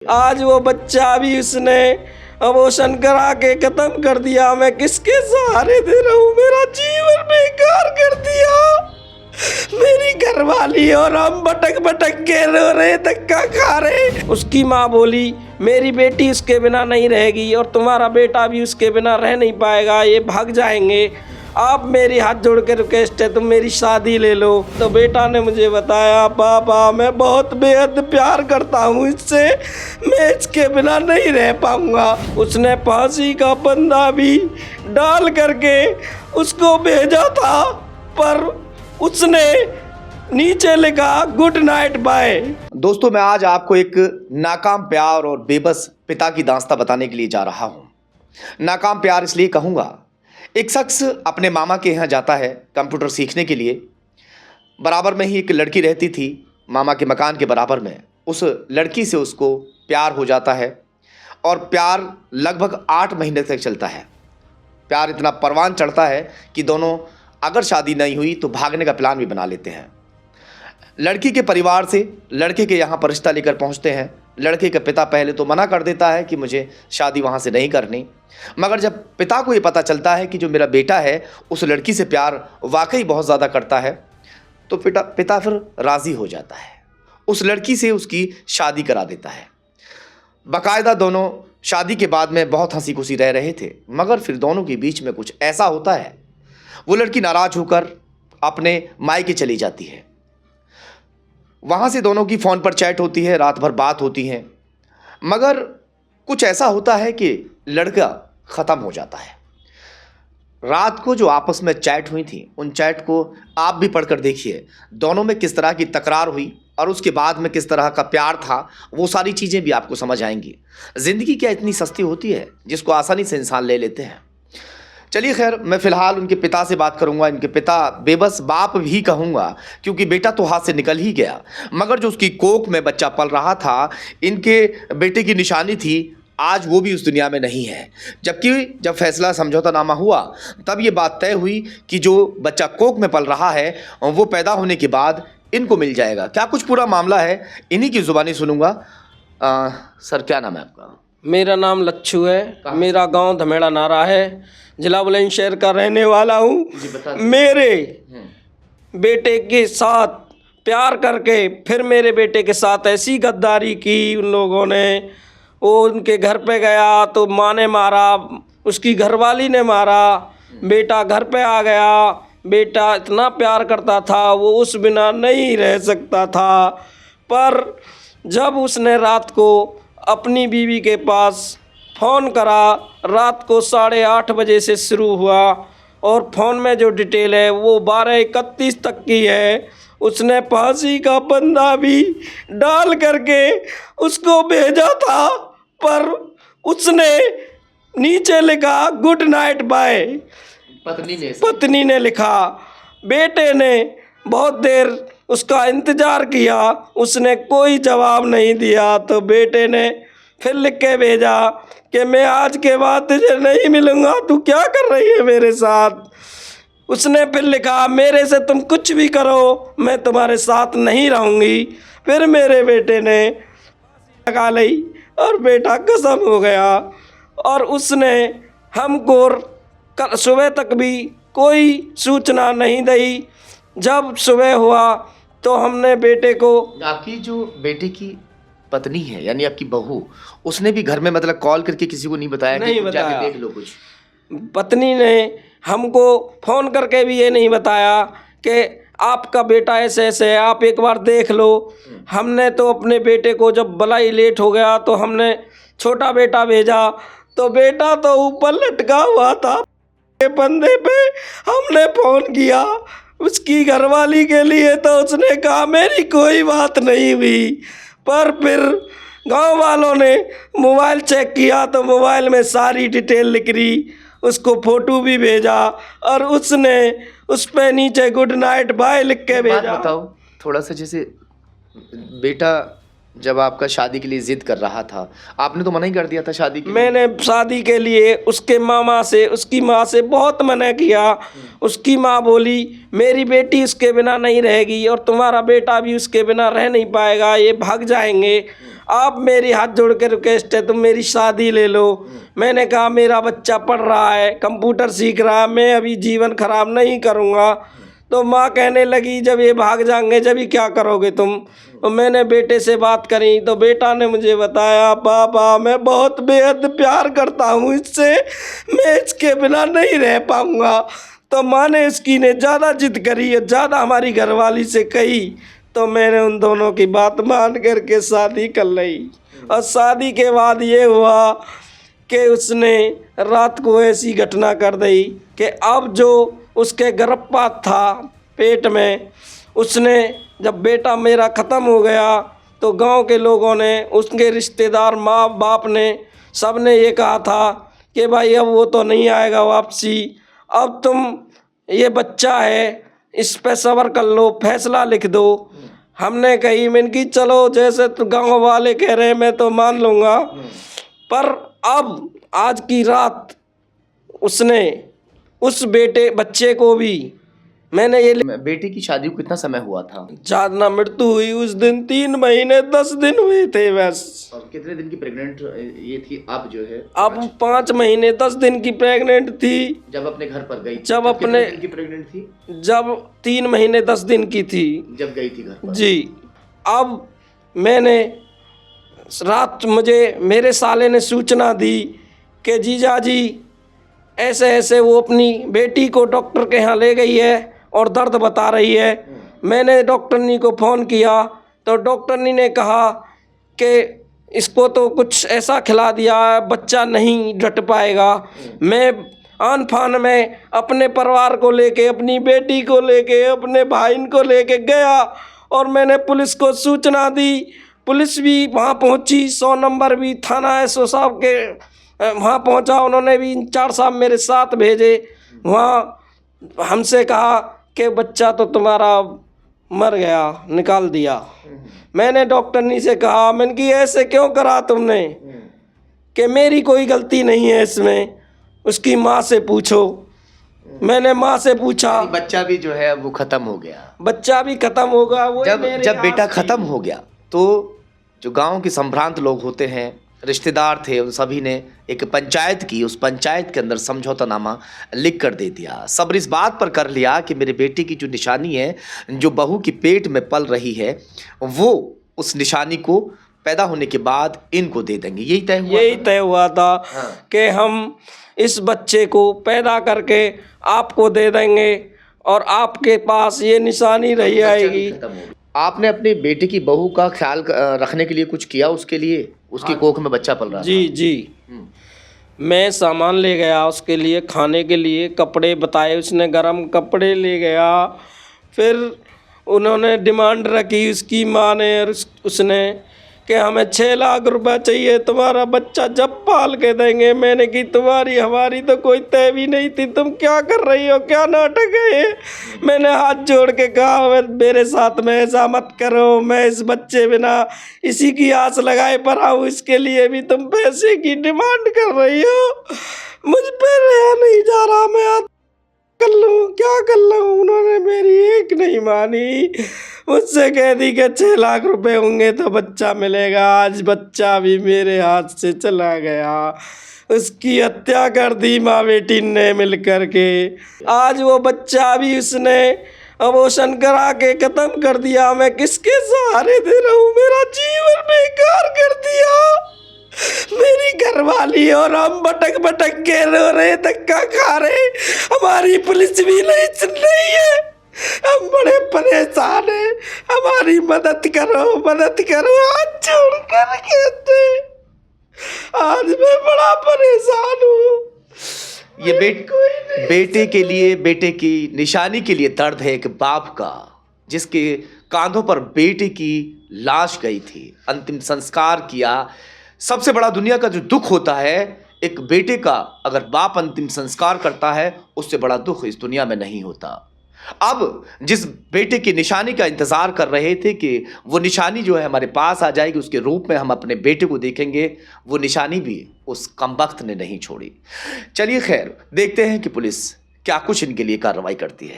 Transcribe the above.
आज वो बच्चा भी उसने अबॉर्शन करा के खत्म कर दिया। मैं किसके सहारे दे रहा हूँ? मेरा जीवन बेकार कर दिया। मेरी घरवाली और हम भटक भटक के रो रहे, धक्का खा रहे। उसकी माँ बोली मेरी बेटी उसके बिना नहीं रहेगी और तुम्हारा बेटा भी उसके बिना रह नहीं पाएगा, ये भाग जाएंगे। आप मेरी हाथ जोड़ के रिक्वेस्ट है, तुम मेरी शादी ले लो। तो बेटा ने मुझे बताया पापा मैं बहुत बेहद प्यार करता हूँ इससे, मैं इसके बिना नहीं रह पाऊंगा। उसने फांसी का फंदा भी डाल करके उसको भेजा था, पर उसने नीचे लिखा गुड नाइट बाय। दोस्तों, मैं आज आपको एक नाकाम प्यार और बेबस पिता की दास्तां बताने के लिए जा रहा हूँ। नाकाम प्यार इसलिए कहूँगा, एक शख्स अपने मामा के यहाँ जाता है कंप्यूटर सीखने के लिए। बराबर में ही एक लड़की रहती थी, मामा के मकान के बराबर में। उस लड़की से उसको प्यार हो जाता है और प्यार लगभग 8 महीने तक चलता है। प्यार इतना परवान चढ़ता है कि दोनों अगर शादी नहीं हुई तो भागने का प्लान भी बना लेते हैं। लड़की के परिवार से लड़के के यहाँ पर रिश्ता लेकर पहुँचते हैं। लड़के का पिता पहले तो मना कर देता है कि मुझे शादी वहाँ से नहीं करनी, मगर जब पिता को ये पता चलता है कि जो मेरा बेटा है उस लड़की से प्यार वाकई बहुत ज़्यादा करता है, तो पिता फिर राज़ी हो जाता है। उस लड़की से उसकी शादी करा देता है। बाकायदा दोनों शादी के बाद में बहुत हंसी खुशी रह रहे थे, मगर फिर दोनों के बीच में कुछ ऐसा होता है, वो लड़की नाराज़ होकर अपने मायके चली जाती है। वहाँ से दोनों की फ़ोन पर चैट होती है, रात भर बात होती है, मगर कुछ ऐसा होता है कि लड़का ख़त्म हो जाता है। रात को जो आपस में चैट हुई थी, उन चैट को आप भी पढ़कर देखिए, दोनों में किस तरह की तकरार हुई और उसके बाद में किस तरह का प्यार था, वो सारी चीज़ें भी आपको समझ आएंगी। ज़िंदगी क्या इतनी सस्ती होती है जिसको आसानी से इंसान ले लेते हैं। चलिए खैर, मैं फ़िलहाल उनके पिता से बात करूंगा। इनके पिता बेबस बाप भी कहूँगा, क्योंकि बेटा तो हाथ से निकल ही गया, मगर जो उसकी कोख में बच्चा पल रहा था, इनके बेटे की निशानी थी, आज वो भी उस दुनिया में नहीं है। जबकि जब फैसला समझौतानामा हुआ तब ये बात तय हुई कि जो बच्चा कोख में पल रहा है वो पैदा होने के बाद इनको मिल जाएगा। क्या कुछ पूरा मामला है, इन्हीं की ज़ुबानी सुनूंगा। सर, क्या नाम है आपका? मेरा नाम लच्छू है, मेरा गांव धमेड़ा नारा है, जिला बुलंदशहर का रहने वाला हूँ। मेरे बेटे के साथ प्यार करके फिर मेरे बेटे के साथ ऐसी गद्दारी की उन लोगों ने। वो उनके घर पे गया तो माँ ने मारा, उसकी घरवाली ने मारा, बेटा घर पे आ गया। बेटा इतना प्यार करता था, वो उस बिना नहीं रह सकता था। पर जब उसने रात को अपनी बीवी के पास फ़ोन करा, रात को 8:30 बजे से शुरू हुआ और फ़ोन में जो डिटेल है वो 12:31 तक की है। उसने फांसी का फंदा भी डाल करके उसको भेजा था, पर उसने नीचे लिखा गुड नाइट बाय। पत्नी ने लिखा। बेटे ने बहुत देर उसका इंतज़ार किया, उसने कोई जवाब नहीं दिया, तो बेटे ने फिर लिख के भेजा कि मैं आज के बाद तुझे नहीं मिलूँगा, तू क्या कर रही है मेरे साथ। उसने फिर लिखा मेरे से तुम कुछ भी करो, मैं तुम्हारे साथ नहीं रहूँगी। फिर मेरे बेटे ने लगा ली और बेटा कसम हो गया। और उसने हमको सुबह तक भी कोई सूचना नहीं दी। जब सुबह हुआ तो हमने बेटे को, आपकी जो बेटे की पत्नी है यानी आपकी बहू, उसने भी घर में मतलब कॉल करके किसी को नहीं बताया? नहीं कि बताया। जाके देख लो कुछ। पत्नी ने हमको फ़ोन करके भी ये नहीं बताया कि आपका बेटा ऐसे ऐसे है, आप एक बार देख लो। हमने तो अपने बेटे को, जब भलाई लेट हो गया तो हमने छोटा बेटा भेजा, तो बेटा तो ऊपर लटका हुआ था बंदे पे। हमने फ़ोन किया उसकी घरवाली के लिए, तो उसने कहा मेरी कोई बात नहीं हुई। पर फिर गांव वालों ने मोबाइल चेक किया तो मोबाइल में सारी डिटेल लिख रही, उसको फ़ोटो भी भेजा और उसने उस पे नीचे गुड नाइट बाय लिख के भेजा। बताओ थोड़ा सा, जैसे बेटा जब आपका शादी के लिए जिद कर रहा था, आपने तो मना ही कर दिया था शादी के लिए। मैंने शादी के लिए उसके मामा से, उसकी माँ से बहुत मना किया। उसकी माँ बोली मेरी बेटी उसके बिना नहीं रहेगी और तुम्हारा बेटा भी उसके बिना रह नहीं पाएगा, ये भाग जाएंगे। आप मेरी हाथ जोड़ के रिक्वेस्ट है, तुम मेरी शादी ले लो। मैंने कहा मेरा बच्चा पढ़ रहा है, कंप्यूटर सीख रहा है, मैं अभी जीवन खराब नहीं करूँगा। तो माँ कहने लगी जब ये भाग जाएंगे जब ही क्या करोगे तुम। तो मैंने बेटे से बात करी तो बेटा ने मुझे बताया पापा मैं बहुत बेहद प्यार करता हूँ इससे, मैं इसके बिना नहीं रह पाऊँगा। तो माँ ने इसकी ने ज़्यादा जिद करी, ज़्यादा हमारी घरवाली से कही, तो मैंने उन दोनों की बात मान करके शादी कर ली। और शादी के बाद ये हुआ कि उसने रात को ऐसी घटना कर दी कि अब जो उसके गर्भपात था पेट में, उसने जब बेटा मेरा ख़त्म हो गया तो गांव के लोगों ने, उसके रिश्तेदार, माँ बाप ने, सब ने ये कहा था कि भाई अब वो तो नहीं आएगा वापसी, अब तुम ये बच्चा है इस पे सब्र कर लो, फैसला लिख दो। हमने कही मैंने की चलो जैसे तो गांव वाले कह रहे हैं मैं तो मान लूँगा, पर अब आज की रात उसने उस बच्चे को भी मैंने ये बेटे की शादी को कितना समय हुआ था? ज़्यादा मृत्यु हुई उस दिन 3 महीने 10 दिन हुए थे बस। और कितने दिन की प्रेग्नेंट ये थी अब जो है? अब 5 महीने 10 दिन की प्रेग्नेंट थी जब अपने घर पर गई? जब अपने कितने दिन की प्रेग्नेंट थी? जब 3 महीने 10 दिन की थी जब गई थी घर पर। जी। अब मैंने रात मुझे मेरे साले ने सूचना दी कि जीजा जी ऐसे ऐसे वो अपनी बेटी को डॉक्टर के यहाँ ले गई है और दर्द बता रही है। मैंने डॉक्टरनी को फ़ोन किया तो डॉक्टरनी ने कहा कि इसको तो कुछ ऐसा खिला दिया है बच्चा नहीं डट पाएगा। मैं आन फान में अपने परिवार को लेके, अपनी बेटी को लेके, अपने भाई को लेके गया और मैंने पुलिस को सूचना दी। पुलिस भी वहाँ पहुँची, 100 नंबर भी थाना एसओ साहब के वहाँ पहुँचा, उन्होंने भी इंचार्ज साहब मेरे साथ भेजे। वहाँ हमसे कहा कि बच्चा तो तुम्हारा मर गया, निकाल दिया। मैंने डॉक्टरनी से कहा मैंने कि ऐसे क्यों करा तुमने, कि मेरी कोई गलती नहीं है इसमें, उसकी माँ से पूछो। मैंने माँ से पूछा, बच्चा भी जो है वो खत्म हो गया। बच्चा भी खत्म होगा। वो जब बेटा खत्म हो गया तो जो गांव के संभ्रांत लोग होते हैं, रिश्तेदार थे, उन सभी ने एक पंचायत की, उस पंचायत के अंदर समझौतानामा लिख कर दे दिया। सब्र इस बात पर कर लिया कि मेरे बेटे की जो निशानी है, जो बहू की पेट में पल रही है, वो उस निशानी को पैदा होने के बाद इनको दे देंगे। यही तय हुआ था कि हम इस बच्चे को पैदा करके आपको दे देंगे और आपके पास ये निशानी रही आएगी। आपने अपने बेटे की बहू का ख्याल रखने के लिए कुछ किया उसके लिए? उसकी कोख में बच्चा पल रहा जी था। जी। मैं सामान ले गया उसके लिए, खाने के लिए कपड़े बताए, उसने गर्म कपड़े ले गया। फिर उन्होंने डिमांड रखी उसकी माँ ने और उसने कि हमें 6 लाख रुपए चाहिए, तुम्हारा बच्चा जब पाल के देंगे। मैंने कि तुम्हारी हमारी तो कोई तय भी नहीं थी, तुम क्या कर रही हो, क्या नाटक है ये। मैंने हाथ जोड़ के कहा मेरे साथ में ऐसा मत करो, मैं इस बच्चे बिना इसी की आस लगाए पर आऊँ, इसके लिए भी तुम पैसे की डिमांड कर रही हो। मुझ पर रहा नहीं जा रहा, मैं कर लूँ क्या कर लूँ। उन्होंने मेरी एक नहीं मानी, मुझसे कह दी कि 6 लाख रुपए होंगे तो बच्चा मिलेगा। आज बच्चा भी मेरे हाथ से चला गया, उसकी हत्या कर दी माँ बेटी ने मिल कर के। आज वो बच्चा भी उसने अबॉर्शन करा के ख़त्म कर दिया। मैं किसके सहारे दे रहा हूँ, मेरा जीवन बेकार कर दिया। मेरी घरवाली और हम भटक भटक के रो रहे, धक्का खा रहे, हमारी पुलिस भी नहीं सुन रही है, हम बड़े परेशान हैं, हमारी मदद करो मदद करो। हाथ जोड़ कर कहते, आज मैं बड़ा परेशान हूँ। ये बेटे के लिए, बेटे की निशानी के लिए दर्द है एक बाप का, जिसके कांधों पर बेटे की लाश गई थी, अंतिम संस्कार किया। सबसे बड़ा दुनिया का जो दुख होता है एक बेटे का, अगर बाप अंतिम संस्कार करता है, उससे बड़ा दुख इस दुनिया में नहीं होता। अब जिस बेटे की निशानी का इंतजार कर रहे थे कि वो निशानी जो है हमारे पास आ जाएगी, उसके रूप में हम अपने बेटे को देखेंगे, वो निशानी भी उस कमबख्त ने नहीं छोड़ी। चलिए खैर, देखते हैं कि पुलिस क्या कुछ इनके लिए कार्रवाई करती है।